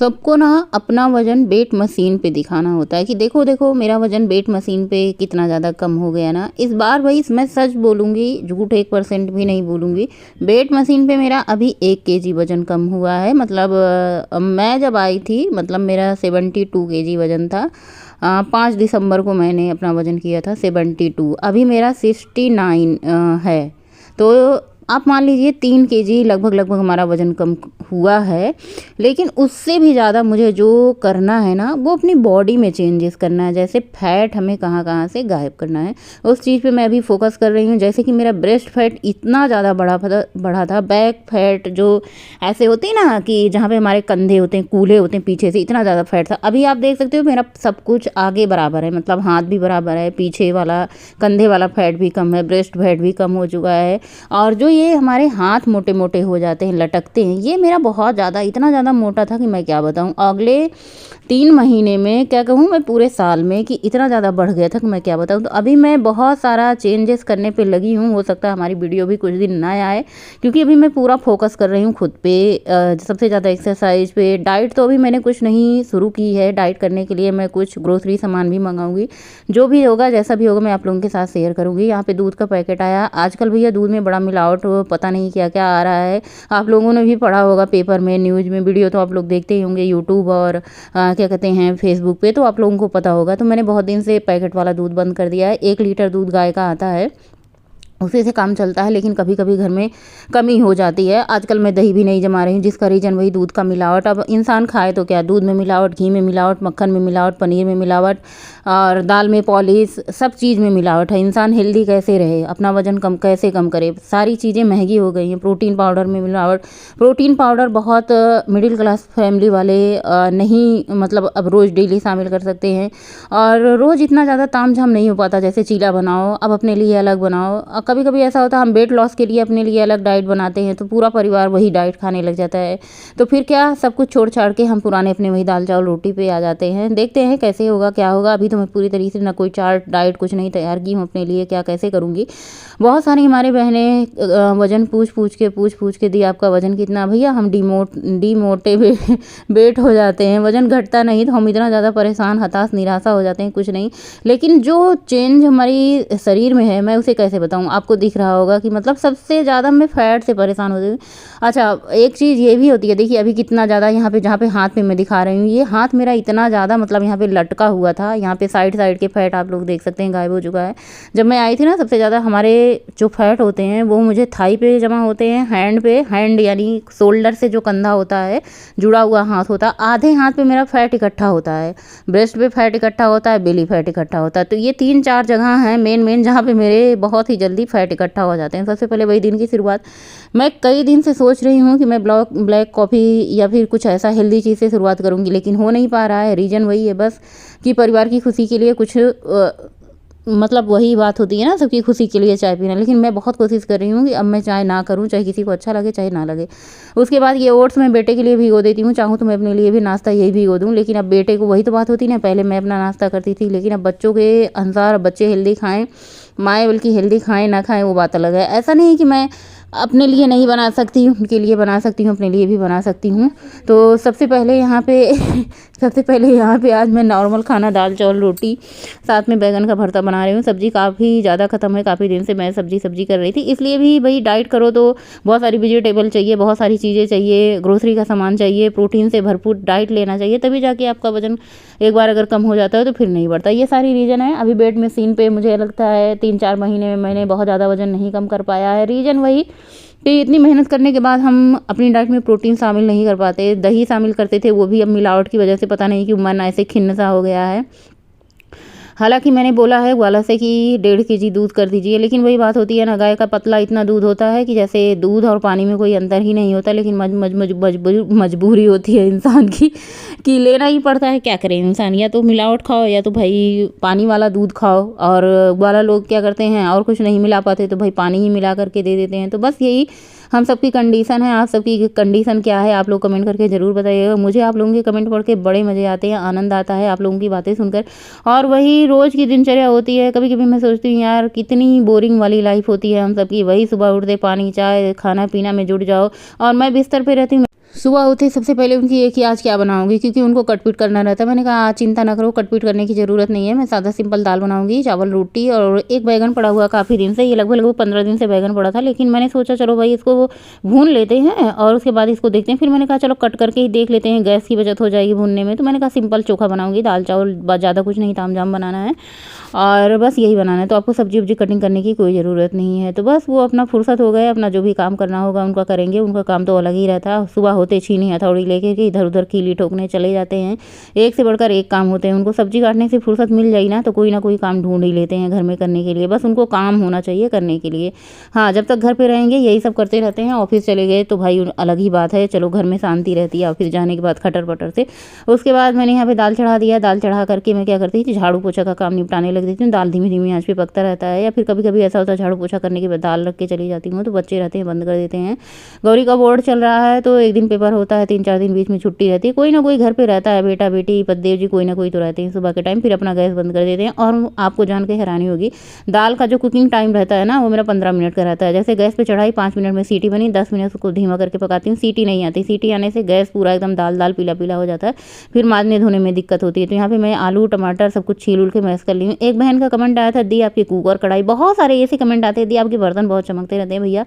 सबको ना अपना वज़न वेट मशीन पे दिखाना होता है कि देखो देखो मेरा वज़न वेट मशीन पे कितना ज़्यादा कम हो गया ना। इस बार भाई मैं सच बोलूँगी, झूठ 1% भी नहीं बोलूँगी। वेट मशीन पे मेरा अभी 1 kg वज़न कम हुआ है। मतलब मैं जब आई थी, मतलब मेरा 72 kg वज़न था। 5 दिसंबर को मैंने अपना वज़न किया था 72। अभी मेरा 69 है। तो आप मान लीजिए 3 kg लगभग लगभग हमारा वज़न कम हुआ है। लेकिन उससे भी ज़्यादा मुझे जो करना है ना, वो अपनी बॉडी में चेंजेस करना है। जैसे फैट हमें कहाँ कहाँ से गायब करना है, उस चीज़ पे मैं अभी फोकस कर रही हूँ। जैसे कि मेरा ब्रेस्ट फैट इतना ज़्यादा बढ़ा था। बैक फैट जो ऐसे होते हैं ना, कि जहाँ पे हमारे कंधे होते हैं, कूल्हे होते हैं, पीछे से इतना ज़्यादा फैट था। अभी आप देख सकते हो मेरा सब कुछ आगे बराबर है, मतलब हाथ भी बराबर है, पीछे वाला कंधे वाला फैट भी कम है, ब्रेस्ट फैट भी कम हो चुका है। और जो ये हमारे हाथ मोटे मोटे हो जाते हैं, लटकते हैं, ये मेरा बहुत ज़्यादा इतना ज़्यादा मोटा था कि मैं क्या बताऊँ। अगले 3 महीने में, क्या कहूँ मैं, पूरे साल में, कि इतना ज़्यादा बढ़ गया था कि मैं क्या बताऊँ। तो अभी मैं बहुत सारा चेंजेस करने पे लगी हूँ। हो सकता है हमारी वीडियो भी कुछ दिन ना आए, क्योंकि अभी मैं पूरा फोकस कर रही हूँ खुद पे, सबसे ज़्यादा एक्सरसाइज पे। डाइट तो अभी मैंने कुछ नहीं शुरू की है। डाइट करने के लिए मैं कुछ ग्रोसरी सामान भी मंगाऊंगी। जो भी होगा, जैसा भी होगा, मैं आप लोगों के साथ शेयर करूँगी। यहाँ पे दूध का पैकेट आया। आजकल भैया दूध में बड़ा मिलावट, पता नहीं क्या क्या आ रहा है। आप लोगों ने भी पढ़ा होगा पेपर में, न्यूज़ में, वीडियो तो आप लोग देखते ही होंगे यूट्यूब और क्या कहते हैं फेसबुक पे, तो आप लोगों को पता होगा। तो मैंने बहुत दिन से पैकेट वाला दूध बंद कर दिया है। 1 लीटर दूध गाय का आता है, उसी से काम चलता है। लेकिन कभी कभी घर में कमी हो जाती है। आजकल मैं दही भी नहीं जमा रही हूँ, जिसका रीज़न वही दूध का मिलावट। अब इंसान खाए तो क्या, दूध में मिलावट, घी में मिलावट, मक्खन में मिलावट, पनीर में मिलावट, और दाल में पॉलिश, सब चीज़ में मिलावट है। इंसान हेल्दी कैसे रहे, अपना वज़न कैसे कम करे, सारी चीज़ें महंगी हो गई हैं। प्रोटीन पाउडर में मिलावट। प्रोटीन पाउडर बहुत मिडिल क्लास फैमिली वाले नहीं, मतलब अब रोज़ डेली शामिल कर सकते हैं। और रोज़ इतना ज़्यादा ताम झाम नहीं हो पाता। जैसे चीला बनाओ, अब अपने लिए अलग बनाओ। कभी कभी ऐसा होता है हम वेट लॉस के लिए अपने लिए अलग डाइट बनाते हैं, तो पूरा परिवार वही डाइट खाने लग जाता है। तो फिर क्या, सब कुछ छोड़ छाड़ के हम पुराने अपने वही दाल चावल रोटी पे आ जाते हैं। देखते हैं कैसे होगा, क्या होगा। अभी तो मैं पूरी तरीके से ना कोई चार्ट डाइट कुछ नहीं तैयार की हूँ अपने लिए, क्या कैसे करूँगी। बहुत सारी हमारी बहनें वज़न पूछ पूछ के दी आपका वज़न कितना। भैया हम डीमोटिवेट हो जाते हैं। वज़न घटता नहीं तो हम इतना ज़्यादा परेशान, हताश, निराशा हो जाते हैं, कुछ नहीं। लेकिन जो चेंज हमारी शरीर में है, मैं उसे कैसे बताऊँ। आपको दिख रहा होगा कि मतलब सबसे ज़्यादा मैं फैट से परेशान होती हूँ। अच्छा, एक चीज़ ये भी होती है, देखिए अभी कितना ज़्यादा यहाँ पे, जहाँ पे हाथ पे मैं दिखा रही हूँ, ये हाथ मेरा इतना ज़्यादा, मतलब यहाँ पे लटका हुआ था। यहाँ पे साइड साइड के फैट आप लोग देख सकते हैं गायब हो चुका है। जब मैं आई थी ना, सबसे ज़्यादा हमारे जो फैट होते हैं वो मुझे थाई पे जमा होते हैं, हैंड पे, हैंड यानी शोल्डर से जो कंधा होता है, जुड़ा हुआ हाथ होता है, आधे हाथ पे मेरा फैट इकट्ठा होता है, ब्रेस्ट पे फैट इकट्ठा होता है, बेली फैट इकट्ठा होता है। तो ये 3-4 जगह हैं मेन जहाँ पे मेरे बहुत ही जल्दी फैट इकट्ठा हो जाते हैं। सबसे पहले वही दिन की शुरुआत, मैं कई दिन से सोच रही हूँ कि मैं ब्लैक कॉफ़ी या फिर कुछ ऐसा हेल्दी चीज़ से शुरुआत करूँगी, लेकिन हो नहीं पा रहा है। रीज़न वही है बस, कि परिवार की खुशी के लिए कुछ मतलब वही बात होती है ना, सबकी खुशी के लिए चाय पीना। लेकिन मैं बहुत कोशिश कर रही हूँ कि अब मैं चाय ना करूँ, चाहे किसी को अच्छा लगे चाहे ना लगे। उसके बाद ये ओट्स मैं बेटे के लिए भिगो देती हूँ। चाहूँ तो मैं अपने लिए भी नाश्ता यही भिगो दूँ, लेकिन अब बेटे को, वही तो बात होती है ना, पहले मैं अपना नाश्ता करती थी, लेकिन अब बच्चों के अनुसार बच्चे हेल्दी खाएँ, माएँ बल्कि हेल्दी खाएँ ना खाएँ वो बात अलग है। ऐसा नहीं कि मैं अपने लिए नहीं बना सकती हूँ, उनके लिए बना सकती हूँ, अपने लिए भी बना सकती हूँ। तो सबसे पहले यहाँ पे आज मैं नॉर्मल खाना, दाल चावल रोटी, साथ में बैगन का भरता बना रही हूँ। सब्ज़ी काफ़ी ज़्यादा ख़त्म है, काफ़ी दिन से मैं सब्ज़ी कर रही थी। इसलिए भी भाई डाइट करो तो बहुत सारी वेजिटेबल चाहिए, बहुत सारी चीज़ें चाहिए, ग्रोसरी का सामान चाहिए, प्रोटीन से भरपूर डाइट लेना चाहिए, तभी जाके आपका वज़न एक बार अगर कम हो जाता है तो फिर नहीं बढ़ता। ये सारी रीज़न है। अभी वेट मशीन पे मुझे लगता है 3-4 महीने में मैंने बहुत ज़्यादा वज़न नहीं कम कर पाया है। रीज़न वही कि इतनी मेहनत करने के बाद हम अपनी डाइट में प्रोटीन शामिल नहीं कर पाते। दही शामिल करते थे, वो भी अब मिलावट की वजह से पता नहीं क्यों मन ऐसे खिन्न सा हो गया है। हालांकि मैंने बोला है ग्वाला से कि 1.5 kg दूध कर दीजिए, लेकिन वही बात होती है ना, गाय का पतला इतना दूध होता है कि जैसे दूध और पानी में कोई अंतर ही नहीं होता। लेकिन मजबूरी होती है इंसान की कि लेना ही पड़ता है। क्या करें इंसान, या तो मिलावट खाओ या तो भाई पानी वाला दूध खाओ। और ग्वाला लोग क्या करते हैं, और कुछ नहीं मिला पाते तो भाई पानी ही मिला करके दे देते हैं। तो बस यही हम सबकी कंडीशन है। आप सबकी कंडीशन क्या है, आप लोग कमेंट करके ज़रूर बताइएगा। मुझे आप लोगों के कमेंट पढ़ के बड़े मज़े आते हैं, आनंद आता है आप लोगों की बातें सुनकर। और वही रोज़ की दिनचर्या होती है। कभी कभी मैं सोचती हूँ यार कितनी बोरिंग वाली लाइफ होती है हम सबकी। वही सुबह उठते, पानी चाय खाना पीना में जुट जाओ, और मैं बिस्तर पे रहती हूँ। सुबह होते ही सबसे पहले उनकी ये कि आज क्या बनाऊँगी, क्योंकि उनको कट-पीट करना रहता है। मैंने कहा आज चिंता ना करो, कट-पीट करने की ज़रूरत नहीं है, मैं सादा सिंपल दाल बनाऊँगी, चावल रोटी और एक बैंगन पड़ा हुआ काफ़ी दिन से, ये लगभग 15 दिन से बैंगन पड़ा था, लेकिन मैंने सोचा चलो भाई इसको भून लेते हैं और उसके बाद इसको देखते हैं। फिर मैंने कहा चलो कट करके ही देख लेते हैं, गैस की बचत हो जाएगी भूनने में। तो मैंने कहा सिंपल चोखा बनाऊँगी, दाल चावल ज़्यादा कुछ नहीं तामझाम बनाना है और बस यही बनाना है, तो आपको सब्ज़ी-वब्ज़ी कटिंग करने की कोई ज़रूरत नहीं है। तो बस वो अपना फुर्सत हो गए, अपना जो भी काम करना होगा उनका करेंगे, उनका काम तो अलग ही रहता है। सुबह होते छीनी हथौड़ी लेके के इधर-उधर कीली ठोकने चले जाते हैं, एक से बढ़कर एक काम होते हैं। उनको सब्ज़ी काटने से फुर्सत मिल जाए ना, तो कोई ना कोई काम ढूँढ ही लेते हैं घर में करने के लिए, बस उनको काम होना चाहिए करने के लिए। हाँ, जब तक घर पे रहेंगे यही सब करते रहते हैं, ऑफ़िस चले गए तो भाई अलग ही बात है, चलो घर में शांति रहती है ऑफ़िस जाने के बाद खटर-पटर से। उसके बाद मैंने यहाँ पे दाल चढ़ा दिया, दाल चढ़ा करके मैं क्या करती थी, झाड़ू पोछा का काम निपटाने लग देती हूँ। दाल धीमी-धीमी आँच पे पकता रहता है, या फिर कभी-कभी ऐसा होता है झाड़ू पोछा करने के बाद दाल रख के चली जाती हूँ, तो बच्चे रहते हैं बंद कर देते हैं। गौरी का बोर्ड चल रहा है तो एक दिन पेपर होता है, 3-4 दिन बीच में छुट्टी रहती है, कोई ना कोई घर पे रहता है, बेटा-बेटी, पतिदेव जी कोई ना कोई तो रहते हैं सुबह के टाइम, फिर अपना गैस बंद कर देते हैं। और आपको जान के हैरानी होगी, दाल का जो कुकिंग टाइम रहता है ना, वो मेरा 15 मिनट का रहता है। जैसे गैस पे चढ़ाई 5 मिनट में सीटी बनी, 10 मिनट उसको धीमा करके पकाती हूँ, सीटी नहीं आती, सीटी आने से गैस पूरा एकदम दाल-दाल, पीला-पीला हो जाता है, फिर माँजने धोने में दिक्कत होती है। तो यहाँ पे मैं आलू, टमाटर सब कुछ छील-उल के मैश कर ली हूँ। एक बहन का कमेंट आया था, दी आपकी कुकर कढ़ाई, बहुत सारे ऐसे कमेंट आते हैं, दी आपके बर्तन बहुत चमकते रहते हैं भैया,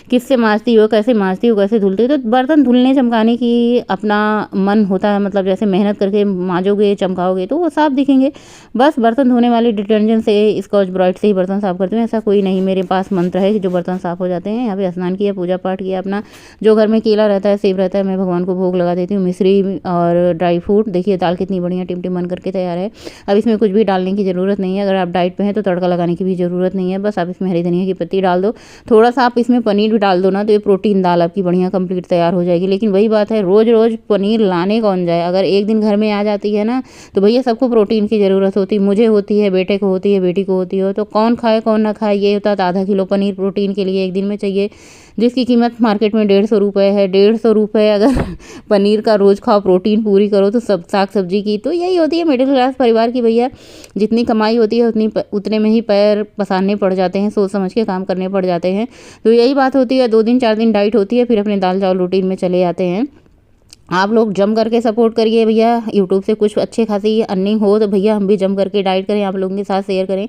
किससे माँजती हो, कैसे माँजती हो, कैसे धुलती हो? तो बर्तन धुलने चमकाने की अपना मन होता है, मतलब जैसे मेहनत करके माँजोगे, चमकाओगे तो वो साफ दिखेंगे। बस बर्तन धोने वाले डिटर्जेंट से, स्कॉच ब्राइट से ही बर्तन साफ़ करती हूँ, ऐसा कोई नहीं मेरे पास मंत्र है कि जो बर्तन साफ़ हो जाते हैं। यहाँ पे स्नान किया, पूजा पाठ किया, अपना जो घर में केला रहता है, सेब रहता है, मैं भगवान को भोग लगा देती हूँ, मिश्री और ड्राई फ्रूट। देखिए दाल कितनी बढ़िया टिम-टिम बन करके तैयार है। अब इसमें कुछ भी डालने की ज़रूरत नहीं है, अगर आप डाइट पे हैं तो तड़का लगाने की भी ज़रूरत नहीं है, बस आप इसमें हरी धनिया की पत्ती डाल दो, थोड़ा-सा आप इसमें पनीर भी डाल दो ना, तो ये प्रोटीन दाल आपकी बढ़िया कंप्लीट तैयार हो जाएगी। लेकिन वही बात है, रोज़-रोज़ पनीर लाने कौन जाए? अगर एक दिन घर में आ जाती है ना, तो भैया सबको प्रोटीन की ज़रूरत होती है, मुझे होती है, बेटे को होती है, बेटी को होती है, तो कौन खाए कौन ना खाए? ये होता है आधा किलो पनीर प्रोटीन के लिए एक दिन में चाहिए, जिसकी कीमत मार्केट में 150 रुपये है। 150 रुपये अगर पनीर का रोज़ खाओ, प्रोटीन पूरी करो, तो सब साग सब्जी की तो यही होती है मिडिल क्लास परिवार की भैया। जितनी कमाई होती है उतने में ही पैर पसारने पड़ जाते हैं, सोच समझ के काम करने पड़ जाते हैं। तो यही बात होती है, 2 दिन 4 दिन डाइट होती है, फिर अपने दाल चावल रूटीन में चले जाते हैं। आप लोग जम करके सपोर्ट करिए भैया, यूट्यूब से कुछ अच्छे खासी अर्निंग हो तो भैया हम भी जम करके डाइट करें, आप लोगों के साथ शेयर करें।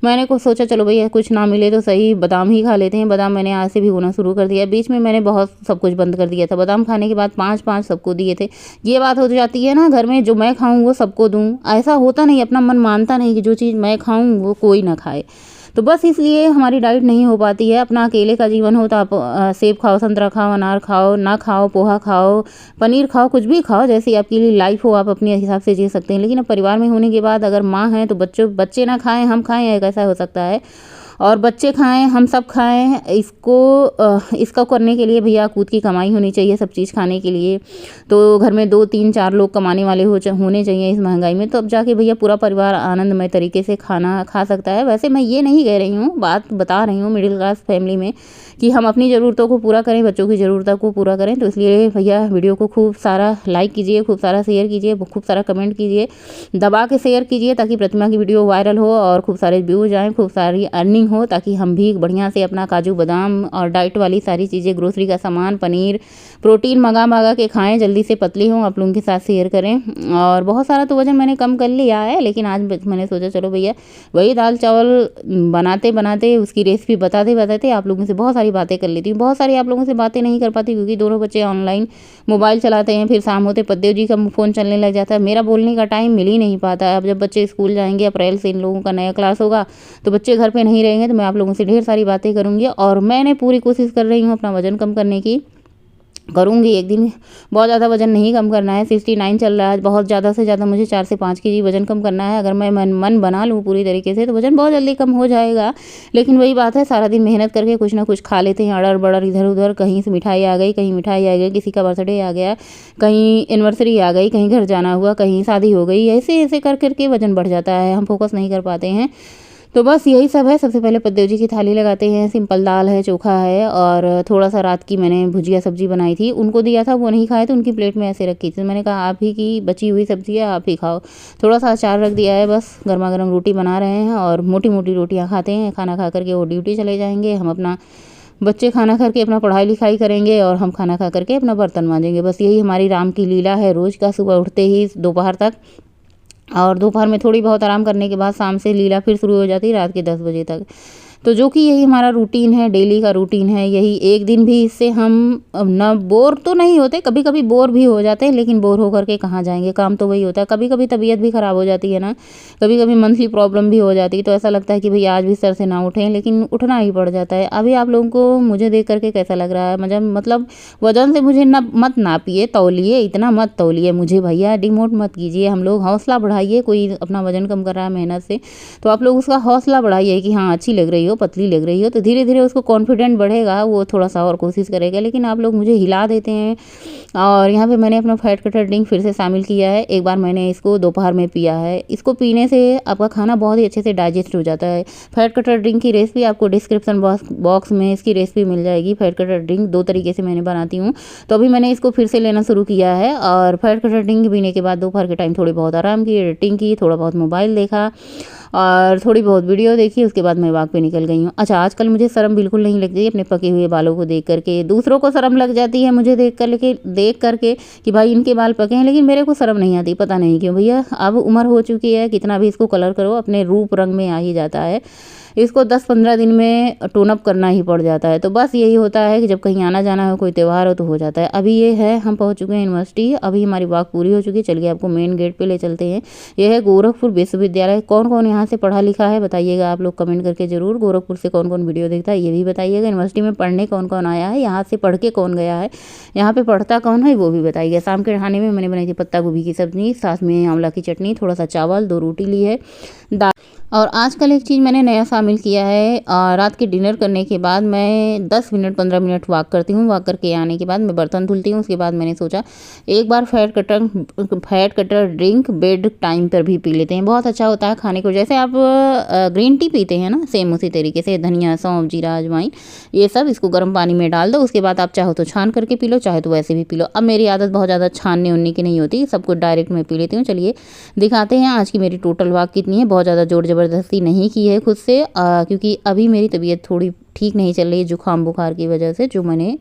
मैंने कुछ सोचा चलो भैया कुछ ना मिले तो सही, बादाम ही खा लेते हैं। बादाम मैंने आज से भिगोना शुरू कर दिया, बीच में मैंने बहुत सब कुछ बंद कर दिया था। बादाम खाने के बाद 5-5 सबको दिए थे। ये बात हो जाती है ना घर में, जो मैं खाऊँ वो सबको दूँ, ऐसा होता नहीं, अपना मन मानता नहीं कि जो चीज़ मैं खाऊँ वो कोई ना खाए। तो बस इसलिए हमारी डाइट नहीं हो पाती है। अपना अकेले का जीवन हो तो आप सेब खाओ, संतरा खाओ, अनार खाओ, ना खाओ पोहा खाओ, पनीर खाओ, कुछ भी खाओ, जैसी आपके लिए लाइफ हो आप अपने हिसाब से जी सकते हैं। लेकिन अब परिवार में होने के बाद अगर माँ हैं तो बच्चे ना खाएं हम खाएं, कैसा हो सकता है? और बच्चे खाएं हम सब खाएं, इसको करने के लिए भैया खुद की कमाई होनी चाहिए सब चीज़ खाने के लिए। तो घर में 2-3-4 लोग कमाने वाले होने चाहिए इस महंगाई में, तो अब जाके भैया पूरा परिवार आनंदमय तरीके से खाना खा सकता है। वैसे मैं ये नहीं कह रही हूँ, बात बता रही हूँ मिडिल क्लास फैमिली में कि हम अपनी ज़रूरतों को पूरा करें, बच्चों की ज़रूरतों को पूरा करें। तो इसलिए भैया वीडियो को खूब सारा लाइक कीजिए, खूब सारा शेयर कीजिए, खूब सारा कमेंट कीजिए, दबा के शेयर कीजिए ताकि प्रतिमा की वीडियो वायरल हो और खूब सारे व्यूज आएँ, खूब सारी अर्निंग हो, ताकि हम भी बढ़िया से अपना काजू बादाम और डाइट वाली सारी चीज़ें, ग्रोसरी का सामान, पनीर, प्रोटीन मंगा के खाएं, जल्दी से पतली हों, आप लोगों के साथ शेयर करें। और बहुत सारा तो वजन मैंने कम कर लिया है, लेकिन आज मैंने सोचा चलो भैया वही दाल चावल बनाते बनाते उसकी रेसिपी बताते बताते आप लोगों से बहुत सारी बातें कर लेती हूँ। बहुत सारी आप लोगों से बातें नहीं कर पाती क्योंकि दोनों बच्चे ऑनलाइन मोबाइल चलाते हैं, फिर शाम होते पतिदेव जी का फ़ोन चलने लग जाता है, मेरा बोलने का टाइम मिल ही नहीं पाता। अब जब बच्चे स्कूल जाएंगे, अप्रैल से इन लोगों का नया क्लास होगा, तो बच्चे घर पे नहीं रहेंगे, तो मैं आप लोगों से ढेर सारी बातें करूँगी। और मैंने पूरी कोशिश कर रही हूँ अपना वज़न कम करने की, करूँगी एक दिन। बहुत ज़्यादा वज़न नहीं कम करना है, 69 चल रहा है, बहुत ज़्यादा से ज़्यादा मुझे 4 से 5 केजी वज़न कम करना है। अगर मैं मन बना लूँ पूरी तरीके से तो वज़न बहुत जल्दी कम हो जाएगा। लेकिन वही बात है, सारा दिन मेहनत करके कुछ ना कुछ खा लेते हैं, अड़र-बड़र इधर-उधर, कहीं से मिठाई आ गई, कहीं मिठाई आ गई, किसी का बर्थडे आ गया, कहीं एनिवर्सरी आ गई, कहीं घर जाना हुआ, कहीं शादी हो गई, ऐसे कर कर के वज़न बढ़ जाता है, हम फोकस नहीं कर पाते हैं। तो बस यही सब है। सबसे पहले पतिदेव जी की थाली लगाते हैं, सिंपल दाल है, चोखा है और थोड़ा सा रात की मैंने भुजिया सब्जी बनाई थी, उनको दिया था, वो नहीं खाए तो उनकी प्लेट में ऐसे रखी थी। मैंने कहा आप ही की बची हुई सब्जी है, आप ही खाओ। थोड़ा सा अचार रख दिया है, बस गर्मा गर्म रोटी बना रहे हैं और मोटी मोटी रोटियाँ खाते हैं। खाना खा करके वो ड्यूटी चले जाएंगे, हम अपना बच्चे खाना खा के अपना पढ़ाई लिखाई करेंगे और हम खाना खा करके अपना बर्तन मांजेंगे। बस यही हमारी राम की लीला है रोज़ का, सुबह उठते ही दोपहर तक, और दोपहर में थोड़ी बहुत आराम करने के बाद शाम से लीला फिर शुरू हो जाती है रात के 10 बजे तक। तो जो कि यही हमारा रूटीन है, डेली का रूटीन है। यही एक दिन भी इससे हम ना बोर तो नहीं होते, कभी कभी बोर भी हो जाते हैं, लेकिन बोर होकर के कहाँ जाएंगे, काम तो वही होता है। कभी कभी तबीयत भी ख़राब हो जाती है ना, कभी कभी मंथली प्रॉब्लम भी हो जाती है, तो ऐसा लगता है कि भाई आज भी सर से ना उठें, लेकिन उठना ही पड़ जाता है। अभी आप लोगों को मुझे देख करके कैसा लग रहा है? मतलब वजन से मुझे ना मत नापिए, तौलिए, इतना मत तौलिए मुझे भैया, डिमोट मत कीजिए। हम लोग हौसला बढ़ाइए, कोई अपना वजन कम कर रहा है मेहनत से, तो आप लोग उसका हौसला बढ़ाइए कि हाँ अच्छी लग रही हो, पतली लग रही हो, तो धीरे धीरे उसको कॉन्फिडेंट बढ़ेगा, वो थोड़ा सा और कोशिश करेगा। लेकिन आप लोग मुझे हिला देते हैं। और यहाँ पे मैंने अपना फैट कटर ड्रिंक फिर से शामिल किया है। एक बार मैंने इसको दोपहर में पिया है। इसको पीने से आपका खाना बहुत ही अच्छे से डाइजेस्ट हो जाता है। फैट कटर ड्रिंक की रेसिपी आपको डिस्क्रिप्शन बॉक्स में इसकी रेसिपी मिल जाएगी। फैट कटर ड्रिंक 2 तरीके से मैंने बनाती हूँ, तो अभी मैंने इसको फिर से लेना शुरू किया है। और फैट कटर ड्रिंक पीने के बाद दोपहर के टाइम थोड़ी बहुत आराम की, एडिटिंग की, थोड़ा बहुत मोबाइल देखा और थोड़ी बहुत वीडियो देखी। उसके बाद मैं वॉक पे निकल गई हूँ। अच्छा, आजकल मुझे शर्म बिल्कुल नहीं लगती अपने पके हुए बालों को देख करके। दूसरों को शर्म लग जाती है मुझे देख करके कि भाई इनके बाल पके हैं, लेकिन मेरे को शर्म नहीं आती, पता नहीं क्यों भैया। अब उम्र हो चुकी है, कितना भी इसको कलर करो अपने रूप रंग में आ ही जाता है। इसको 10-15 दिन में टोन अप करना ही पड़ जाता है। तो बस यही होता है कि जब कहीं आना जाना हो, कोई त्यौहार हो, तो हो जाता है। अभी ये है, हम पहुंच चुके हैं यूनिवर्सिटी। अभी हमारी वॉक पूरी हो चुकी है। चलिए आपको मेन गेट पे ले चलते हैं। यह है गोरखपुर विश्वविद्यालय। कौन कौन यहाँ से पढ़ा लिखा है बताइएगा आप लोग कमेंट करके ज़रूर। गोरखपुर से कौन कौन वीडियो देखता है ये भी बताइएगा। यूनिवर्सिटी में पढ़ने कौन कौन आया है, यहाँ से पढ़ के कौन गया है, यहाँ पे पढ़ता कौन है, वो भी बताइएगा। शाम के खाने में मैंने बनाई थी पत्ता गोभी की सब्जी, साथ में आंवला की चटनी, थोड़ा सा चावल, 2 रोटी ली है, दाल। और आजकल एक चीज़ मैंने नया शामिल किया है, रात के डिनर करने के बाद मैं 10 मिनट 15 मिनट वॉक करती हूँ। वॉक करके आने के बाद मैं बर्तन धुलती हूँ। उसके बाद मैंने सोचा एक बार fat cutter drink bed time पर भी पी लेते हैं, बहुत अच्छा होता है खाने को। जैसे आप ग्रीन टी पीते हैं ना, सेम उसी तरीके से धनिया, सौंफ, जीरा, अजवाइन, ये सब इसको गर्म पानी में डाल दो। उसके बाद आप चाहो तो छान करके पी लो, चाहे तो वैसे भी पी लो। अब मेरी आदत बहुत ज़्यादा छानने उनने की नहीं होती, सब कुछ डायरेक्ट मैं पी लेती हूँ। चलिए दिखाते हैं आज की मेरी टोटल वॉक कितनी है। बहुत ज़्यादा जोर ज़बरदस्ती नहीं की है खुद से, क्योंकि अभी मेरी तबीयत थोड़ी ठीक नहीं चल रही है जुकाम बुखार की वजह से, जो मैंने